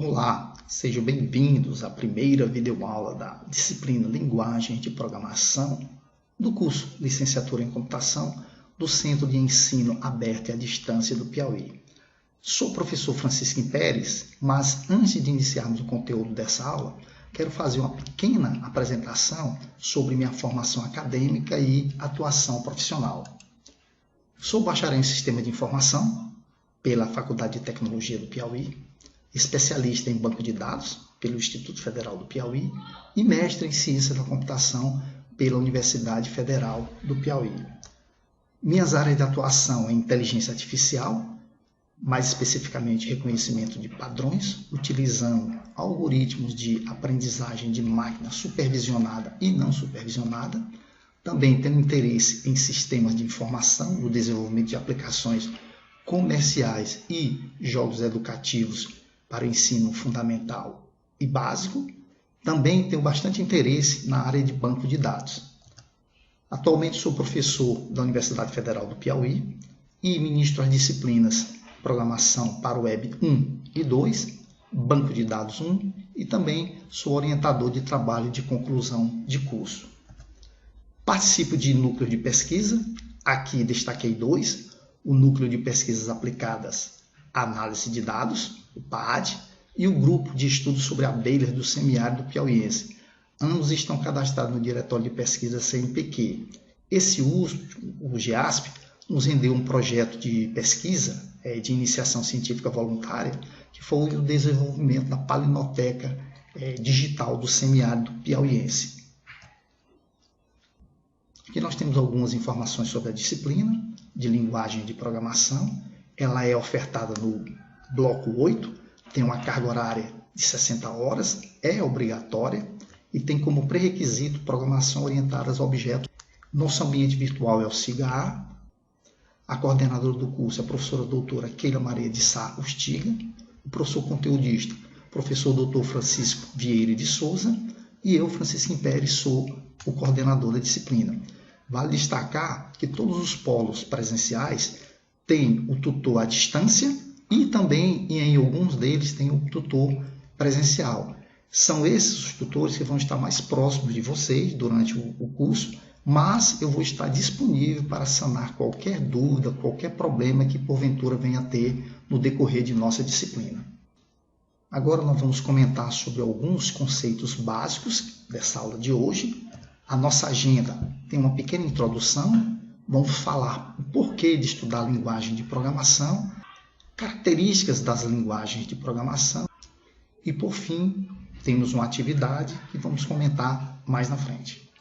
Olá, sejam bem-vindos à primeira videoaula da disciplina Linguagem de Programação do curso Licenciatura em Computação do Centro de Ensino Aberto e à Distância do Piauí. Sou o professor Francisco Pérez, mas antes de iniciarmos o conteúdo dessa aula, quero fazer uma pequena apresentação sobre minha formação acadêmica e atuação profissional. Sou bacharel em Sistema de Informação pela Faculdade de Tecnologia do Piauí, especialista em banco de dados pelo Instituto Federal do Piauí e mestre em Ciência da Computação pela Universidade Federal do Piauí. Minhas áreas de atuação em inteligência artificial, mais especificamente reconhecimento de padrões, utilizando algoritmos de aprendizagem de máquina supervisionada e não supervisionada. Também tenho interesse em sistemas de informação, no desenvolvimento de aplicações comerciais e jogos educativos para o ensino fundamental e básico. Também tenho bastante interesse na área de banco de dados. Atualmente sou professor da Universidade Federal do Piauí e ministro as disciplinas Programação para Web 1 e 2, Banco de Dados 1 e também sou orientador de trabalho de conclusão de curso. Participo de núcleo de pesquisa, aqui destaquei dois, o Núcleo de Pesquisas Aplicadas à Análise de Dados, o PAAD, e o Grupo de Estudos sobre Abelhas do Semiárido Piauiense. Ambos estão cadastrados no Diretório de Pesquisa CNPq. Esse último, o GEASP, nos rendeu um projeto de pesquisa de iniciação científica voluntária, que foi o desenvolvimento da palinoteca digital do semiárido piauiense. Aqui nós temos algumas informações sobre a disciplina de linguagem de programação. Ela é ofertada no bloco 8, tem uma carga horária de 60 horas, é obrigatória e tem como pré-requisito programação orientada a objetos. Nosso ambiente virtual é o SIGA-A. A coordenadora do curso é a professora doutora Keila Maria de Sá Ustiga, o professor conteudista, professor doutor Francisco Vieira de Souza, e eu, Francisco Pérez, sou o coordenador da disciplina. Vale destacar que todos os polos presenciais têm o tutor à distância e também, em alguns deles, tem o tutor presencial. São esses os tutores que vão estar mais próximos de vocês durante o curso, mas eu vou estar disponível para sanar qualquer dúvida, qualquer problema que porventura venha a ter no decorrer de nossa disciplina. Agora nós vamos comentar sobre alguns conceitos básicos dessa aula de hoje. A nossa agenda tem uma pequena introdução, vamos falar o porquê de estudar a linguagem de programação, características das linguagens de programação e, por fim, temos uma atividade que vamos comentar mais na frente.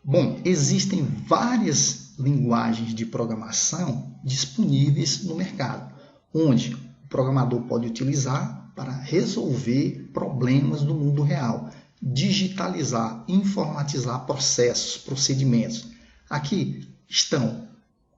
Bom, existem várias linguagens de programação disponíveis no mercado, onde o programador pode utilizar para resolver problemas do mundo real, digitalizar, informatizar processos, procedimentos. Aqui estão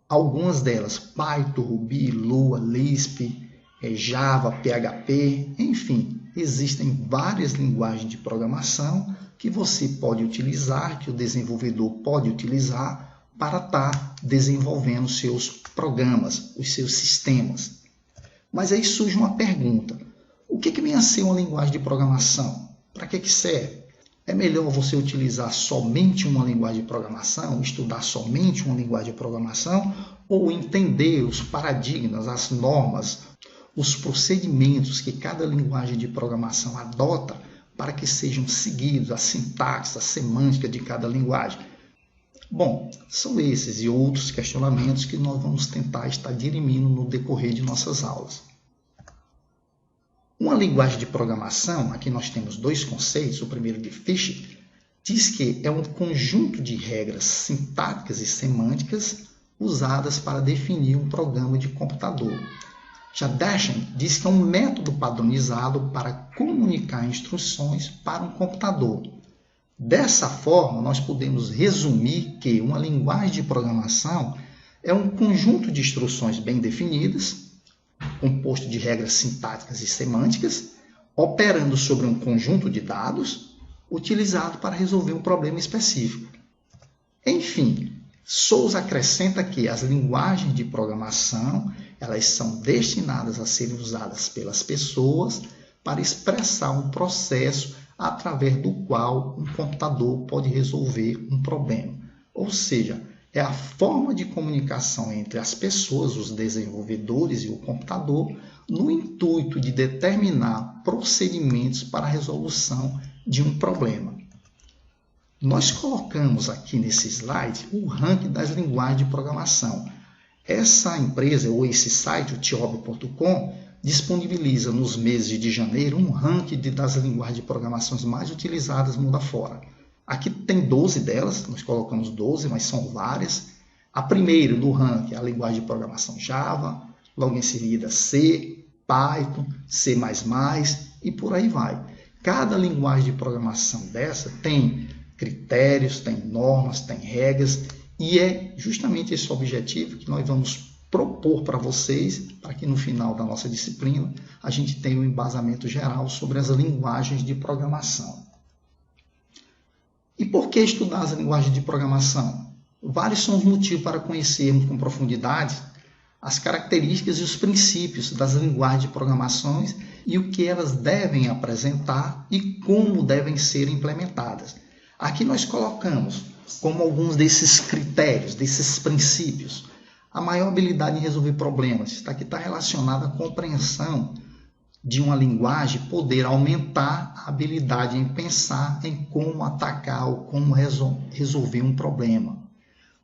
algumas delas: Python, Ruby, Lua, Lisp, Java, PHP, enfim, existem várias linguagens de programação que você pode utilizar, que o desenvolvedor pode utilizar para estar desenvolvendo seus programas, os seus sistemas. Mas aí surge uma pergunta: o que vem a ser uma linguagem de programação? Para que serve? É melhor você utilizar somente uma linguagem de programação, estudar somente uma linguagem de programação, ou entender os paradigmas, as normas, os procedimentos que cada linguagem de programação adota para que sejam seguidos, a sintaxe, a semântica de cada linguagem? Bom, são esses e outros questionamentos que nós vamos tentar estar dirimindo no decorrer de nossas aulas. Uma linguagem de programação, aqui nós temos dois conceitos. O primeiro, de Fisher, diz que é um conjunto de regras sintáticas e semânticas usadas para definir um programa de computador. Já Dashen diz que é um método padronizado para comunicar instruções para um computador. Dessa forma, nós podemos resumir que uma linguagem de programação é um conjunto de instruções bem definidas, composto de regras sintáticas e semânticas, operando sobre um conjunto de dados, utilizado para resolver um problema específico. Enfim, Souza acrescenta que as linguagens de programação Elas são destinadas a serem usadas pelas pessoas para expressar um processo através do qual um computador pode resolver um problema. Ou seja, é a forma de comunicação entre as pessoas, os desenvolvedores e o computador, no intuito de determinar procedimentos para a resolução de um problema. Nós colocamos aqui nesse slide o ranking das linguagens de programação. Essa empresa ou esse site, o tiob.com, disponibiliza nos meses de janeiro um ranking das linguagens de programação mais utilizadas mundo afora. Aqui tem 12 delas, nós colocamos 12, mas são várias. A primeira no ranking é a linguagem de programação Java, logo em seguida C, Python, C++ e por aí vai. Cada linguagem de programação dessa tem critérios, tem normas, tem regras, e é justamente esse objetivo que nós vamos propor para vocês, para que no final da nossa disciplina a gente tenha um embasamento geral sobre as linguagens de programação. E por que estudar as linguagens de programação? Vários são os motivos para conhecermos com profundidade as características e os princípios das linguagens de programação e o que elas devem apresentar e como devem ser implementadas. Aqui nós colocamos como alguns desses critérios, desses princípios. A maior habilidade em resolver problemas. Isso aqui está relacionado à compreensão de uma linguagem, poder aumentar a habilidade em pensar em como atacar ou como resolver um problema.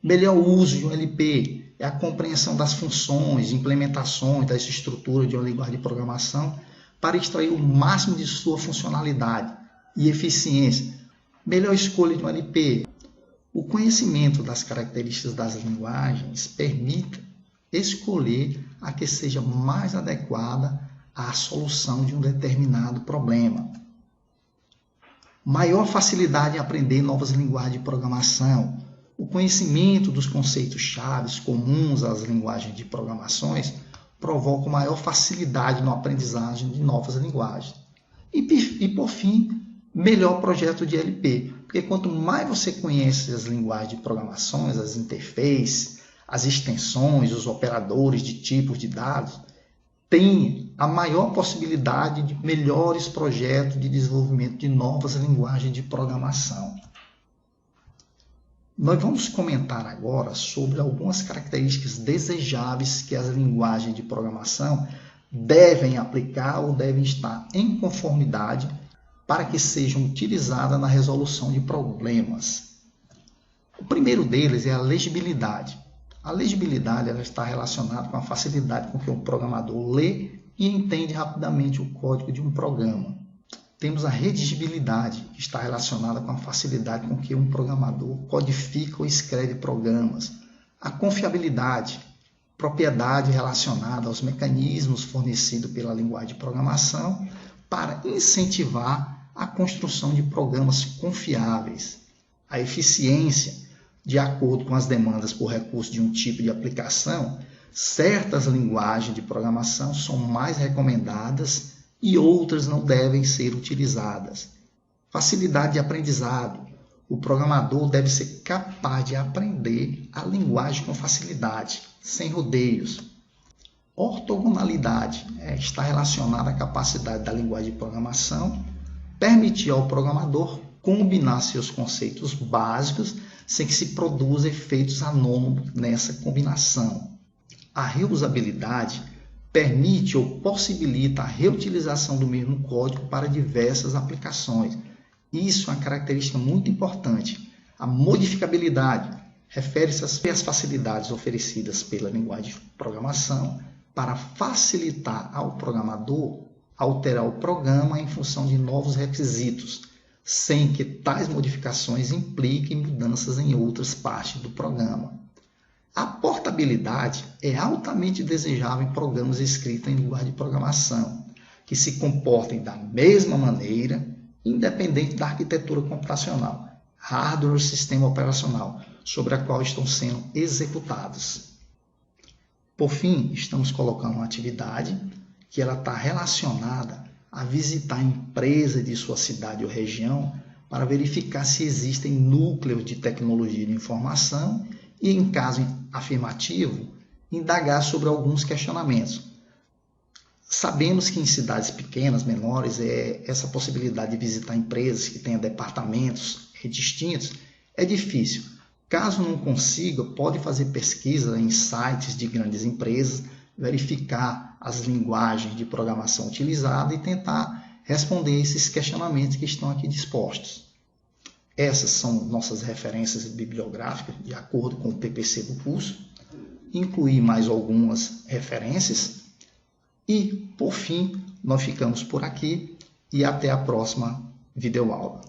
Melhor uso de um LP é a compreensão das funções, implementações, das estruturas de uma linguagem de programação para extrair o máximo de sua funcionalidade e eficiência. Melhor escolha de um LP. O conhecimento das características das linguagens permite escolher a que seja mais adequada à solução de um determinado problema. Maior facilidade em aprender novas linguagens de programação. O conhecimento dos conceitos-chave comuns às linguagens de programações provoca maior facilidade na aprendizagem de novas linguagens. E por fim, melhor projeto de LP. Porque quanto mais você conhece as linguagens de programações, as interfaces, as extensões, os operadores de tipos de dados, tem a maior possibilidade de melhores projetos de desenvolvimento de novas linguagens de programação. Nós vamos comentar agora sobre algumas características desejáveis que as linguagens de programação devem aplicar ou devem estar em conformidade para que sejam utilizadas na resolução de problemas. O primeiro deles é a legibilidade. A legibilidade ela está relacionada com a facilidade com que um programador lê e entende rapidamente o código de um programa. Temos a redigibilidade, que está relacionada com a facilidade com que um programador codifica ou escreve programas. A confiabilidade, propriedade relacionada aos mecanismos fornecidos pela linguagem de programação para incentivar a construção de programas confiáveis. A eficiência, de acordo com as demandas por recurso de um tipo de aplicação, certas linguagens de programação são mais recomendadas e outras não devem ser utilizadas. Facilidade de aprendizado. O programador deve ser capaz de aprender a linguagem com facilidade, sem rodeios. Ortogonalidade está relacionada à capacidade da linguagem de programação permitir ao programador combinar seus conceitos básicos sem que se produza efeitos anômalos nessa combinação. A reusabilidade permite ou possibilita a reutilização do mesmo código para diversas aplicações. Isso é uma característica muito importante. A modificabilidade refere-se às facilidades oferecidas pela linguagem de programação para facilitar ao programador alterar o programa em função de novos requisitos, sem que tais modificações impliquem mudanças em outras partes do programa. A portabilidade é altamente desejável em programas escritos em linguagem de programação, que se comportem da mesma maneira, independente da arquitetura computacional, hardware ou sistema operacional, sobre a qual estão sendo executados. Por fim, estamos colocando uma atividade que ela está relacionada a visitar a empresa de sua cidade ou região para verificar se existem núcleos de tecnologia de informação e, em caso afirmativo, indagar sobre alguns questionamentos. Sabemos que em cidades pequenas, menores, essa possibilidade de visitar empresas que tenham departamentos distintos é difícil. Caso não consiga, pode fazer pesquisa em sites de grandes empresas, verificar as linguagens de programação utilizadas e tentar responder esses questionamentos que estão aqui dispostos. Essas são nossas referências bibliográficas, de acordo com o PPC do curso. Incluí mais algumas referências. E, por fim, nós ficamos por aqui e até a próxima videoaula.